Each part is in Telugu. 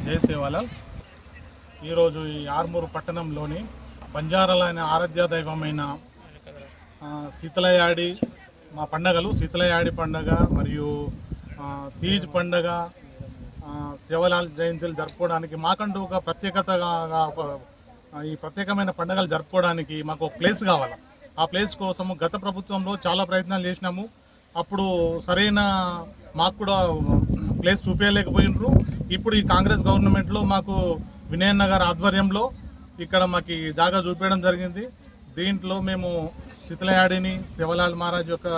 జై సేవాలాల్. ఈరోజు ఈ ఆర్మూరు పట్టణంలోని బంజారాలైన ఆరాధ్య దైవమైన శీతలయాడి మా పండగలు, శీతలయాడి పండగ మరియు తీజ్ పండగ, సేవలాల్ జయంతులు జరుపుకోవడానికి మాకంటూ ఒక ప్రత్యేకతగా ఈ ప్రత్యేకమైన పండుగలు జరుపుకోవడానికి మాకు ఒక ప్లేస్ కావాలి. ఆ ప్లేస్ కోసము గత ప్రభుత్వంలో చాలా ప్రయత్నాలు చేసినాము. అప్పుడు సరైన మాకు కూడా ప్లేస్ చూపించలేకపోయినరు. ఇప్పుడు ఈ కాంగ్రెస్ గవర్నమెంట్లో మాకు వినయన్న గారి ఆధ్వర్యంలో ఇక్కడ మాకు జాగా చూపించడం జరిగింది. దీంట్లో మేము శీతలయాడిని, సేవలాల్ మహారాజ్ యొక్క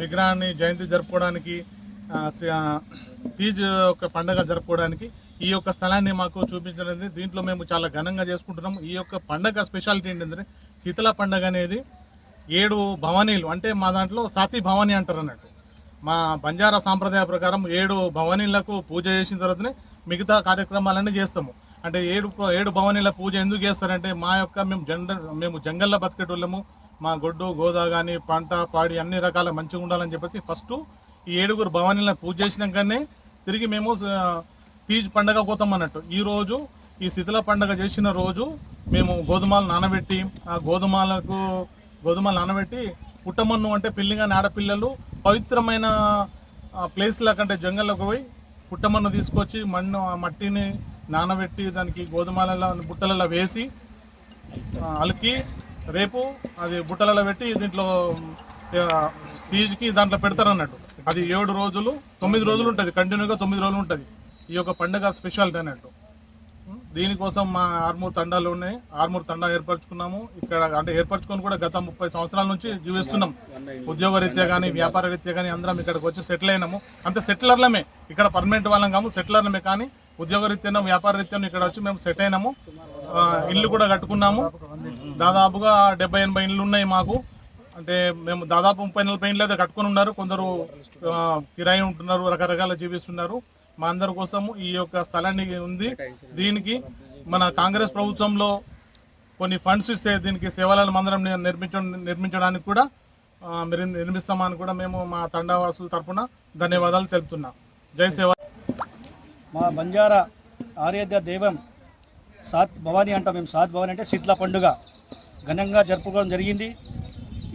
విగ్రహాన్ని జయంతి జరుపుకోవడానికి, తీజ్ యొక్క పండుగ జరుపుకోవడానికి ఈ యొక్క స్థలాన్ని మాకు చూపించలేదు. దీంట్లో మేము చాలా ఘనంగా చేసుకుంటున్నాము. ఈ యొక్క పండుగ స్పెషాలిటీ ఏంటంటే శీతల పండుగ అనేది 7 భవానీలు, అంటే మా దాంట్లో సాతి భవానీ అంటారు అన్నట్టు. మా బంజారా సాంప్రదాయ ప్రకారం 7 భవానీలకు పూజ చేసిన తర్వాతనే మిగతా కార్యక్రమాలన్నీ చేస్తాము. అంటే 7 భవానీల పూజ ఎందుకు చేస్తారంటే మేము జంగల్లో బతికేటోళ్ళము. మా గొడ్డు గోదా కానీ పంట పాడి అన్ని రకాల మంచిగా ఉండాలని చెప్పేసి ఫస్ట్ ఈ 7 భవానీలను పూజ చేసినాకనే తిరిగి మేము తీజ్ పండగ పోతాం అన్నట్టు. ఈరోజు ఈ శీతల పండగ చేసిన రోజు మేము గోధుమలు నానబెట్టి, ఆ గోధుమలు నానబెట్టి పుట్టమన్ను, అంటే పెళ్లిగాని ఆడపిల్లలు పవిత్రమైన ప్లేస్ల కంటే జంగల్లోకి పోయి పుట్టమన్ను తీసుకొచ్చి మట్టిని నానబెట్టి దానికి గోధుమలలో బుట్టలలో వేసి అలికి రేపు అది బుట్టలలో పెట్టి దీంట్లో తీజ్కి దాంట్లో పెడతారు అన్నట్టు. అది 7 రోజులు 9 రోజులు ఉంటుంది, కంటిన్యూగా 9 రోజులు ఉంటుంది ఈ యొక్క పండుగ స్పెషాలిటీ అన్నట్టు. దీనికోసం మా ఆర్మూర్ తండాలు ఉన్నాయి, ఆర్మూర్ తండా ఏర్పరచుకున్నాము. ఇక్కడ అంటే ఏర్పరచుకొని కూడా గత 30 సంవత్సరాల నుంచి జీవిస్తున్నాం. ఉద్యోగ రీత్యా కానీ వ్యాపార రీత్యా కానీ అందరం ఇక్కడికి వచ్చి సెటిల్ అయినాము. అంతే సెటిలర్లమే, ఇక్కడ పర్మనెంట్ వాళ్ళం కాము, సెటిలర్లమే. కానీ ఉద్యోగ రీత్యాను వ్యాపార రీత్యాను ఇక్కడ వచ్చి మేము సెట్ అయినాము. ఇల్లు కూడా కట్టుకున్నాము. దాదాపుగా 70-80 ఇళ్ళు ఉన్నాయి మాకు. అంటే మేము దాదాపు 30-40 ఇళ్ళు అయితే కట్టుకుని ఉన్నారు. కొందరు కిరాయి ఉంటున్నారు, రకరకాల జీవిస్తున్నారు. మా అందరి కోసము ఈ యొక్క స్థలాన్ని ఉంది. దీనికి మన కాంగ్రెస్ ప్రభుత్వంలో కొన్ని ఫండ్స్ ఇస్తే దీనికి సేవలాల్ మందిరం నిర్మించడానికి కూడా నిర్మిస్తామని కూడా మేము మా తండావాసుల తరఫున ధన్యవాదాలు తెలుపుతున్నాం. జై సేవ. మా బంజారా ఆరాధ్య దైవం సాత్ భవానీ అంటాం మేము. సాత్ భవానీ అంటే శీతల పండుగ ఘనంగా జరుపుకోవడం జరిగింది.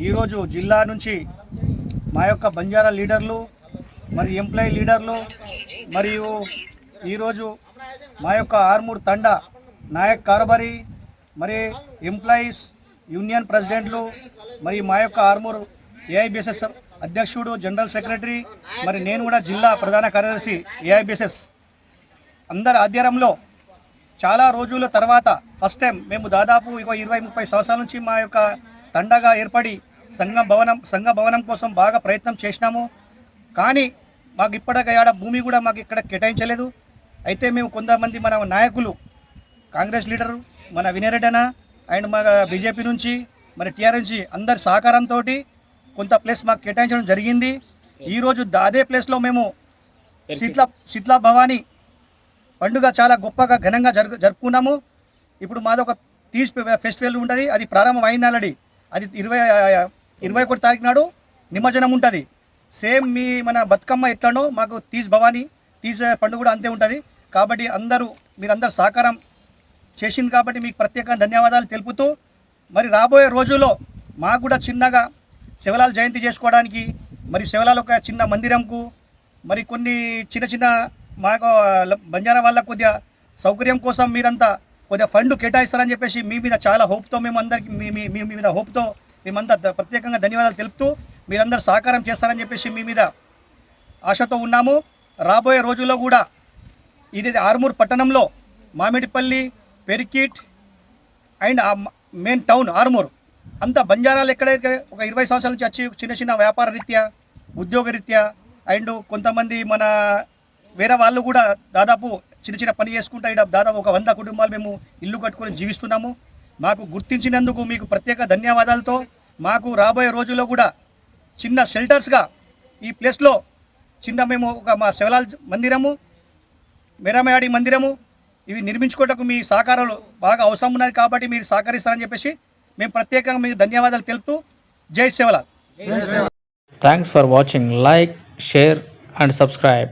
ఈరోజు జిల్లా నుంచి మా యొక్క బంజారా లీడర్లు మరి ఎంప్లాయీ లీడర్లు మరియు ఈరోజు మా యొక్క ఆర్మూర్ తండా నాయక్ కారబారి మరి ఎంప్లాయీస్ యూనియన్ ప్రెసిడెంట్లు మరి మా యొక్క ఆర్మూర్ ఏఐబిఎస్ఎస్ అధ్యక్షుడు జనరల్ సెక్రటరీ మరి నేను కూడా జిల్లా ప్రధాన కార్యదర్శి ఏఐబిఎస్ఎస్ అందరి ఆధ్వర్యంలో చాలా రోజుల తర్వాత ఫస్ట్ టైం మేము దాదాపు 20-30 సంవత్సరాల నుంచి మా యొక్క తండాగా ఏర్పడి సంఘ భవనం కోసం బాగా ప్రయత్నం చేసినాము. కానీ మాకు ఇప్పటికే భూమి కూడా మాకు ఇక్కడ కేటాయించలేదు. అయితే మేము కొంతమంది మన నాయకులు, కాంగ్రెస్ లీడరు మన వినయ్ రెడ్డి అన్న అండ్ మా బీజేపీ నుంచి మరి టీఆర్ నుంచి అందరి సహకారంతో కొంత ప్లేస్ మాకు కేటాయించడం జరిగింది. ఈరోజు అదే ప్లేస్లో మేము శీతల భవానీ పండుగ చాలా గొప్పగా ఘనంగా జరుపుకున్నాము. ఇప్పుడు మాదొక తీజ్ ఫెస్టివల్ ఉంటుంది, అది ప్రారంభం అయింది ఆల్రెడీ. అది 21 తారీఖు నాడు నిమజ్జనం ఉంటుంది. సేమ్ మన బతుకమ్మ ఎట్లానో మాకు తీజ్ పండుగ కూడా అంతే ఉంటుంది. కాబట్టి మీరందరూ సహకారం చేసింది కాబట్టి మీకు ప్రత్యేకంగా ధన్యవాదాలు తెలుపుతూ మరి రాబోయే రోజుల్లో మాకు కూడా చిన్నగా సేవలాల్ జయంతి చేసుకోవడానికి మరి సేవలాల్ ఒక చిన్న మందిరంకు మరి కొన్ని చిన్న మాకు బంజారా వాళ్ళకు కొద్దిగా సౌకర్యం కోసం మీరంతా కొద్దిగా ఫండ్ కేటాయిస్తారని చెప్పేసి మీ మీద చాలా హోప్తో మీ మీద హోప్తో మేమంతా ప్రత్యేకంగా ధన్యవాదాలు తెలుపుతూ మీరందరూ సహకారం చేస్తారని చెప్పేసి మీ మీద ఆశతో ఉన్నాము. రాబోయే రోజుల్లో కూడా ఇది ఆర్మూర్ పట్టణంలో Mamidipalli, పెరికిట్ and main town Armoor అంతా బంజారాలు ఎక్కడైతే ఒక 20 సంవత్సరాల నుంచి వచ్చి చిన్న వ్యాపార రీత్యా, ఉద్యోగ రీత్యా అండ్ కొంతమంది మన వేరే వాళ్ళు కూడా దాదాపు చిన్న పని చేసుకుంటా ఇక్కడ దాదాపు ఒక 100 కుటుంబాలు మేము ఇల్లు కట్టుకొని జీవిస్తున్నాము. మాకు గుర్తించినందుకు మీకు ప్రత్యేక ధన్యవాదాలతో మాకు రాబోయే రోజుల్లో కూడా చిన్న షెల్టర్స్గా ఈ ప్లేస్లో మేము మా సేవలాల్ మందిరము, మేరామయాడి మందిరము ఇవి నిర్మించుకోవడానికి మీ సహకారాలు బాగా అవసరం ఉన్నది. కాబట్టి మీరు సహకరిస్తారని చెప్పేసి మేము ప్రత్యేకంగా మీకు ధన్యవాదాలు తెలుపుతూ జై Sevalal. Thanks for watching. Like, share and subscribe.